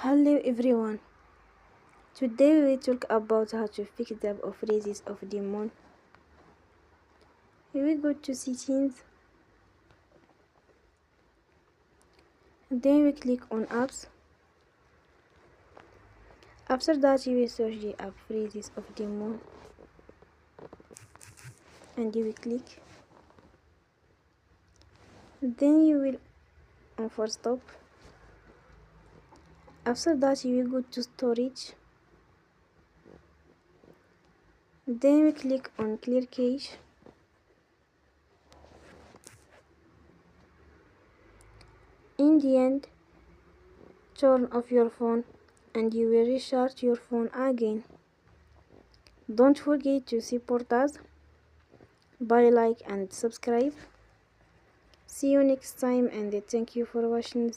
Hello everyone. Today we will talk about how to fix the phrases of the month. Here we go to settings. Then we click on apps. After that you will search the app phrases of the month and you will click. Then you will on for stop. After that you will go to storage. Then we click on clear cache. In the end, turn off your phone and you will restart your phone again. Don't forget to support us by like and subscribe. See you next time and thank you for watching.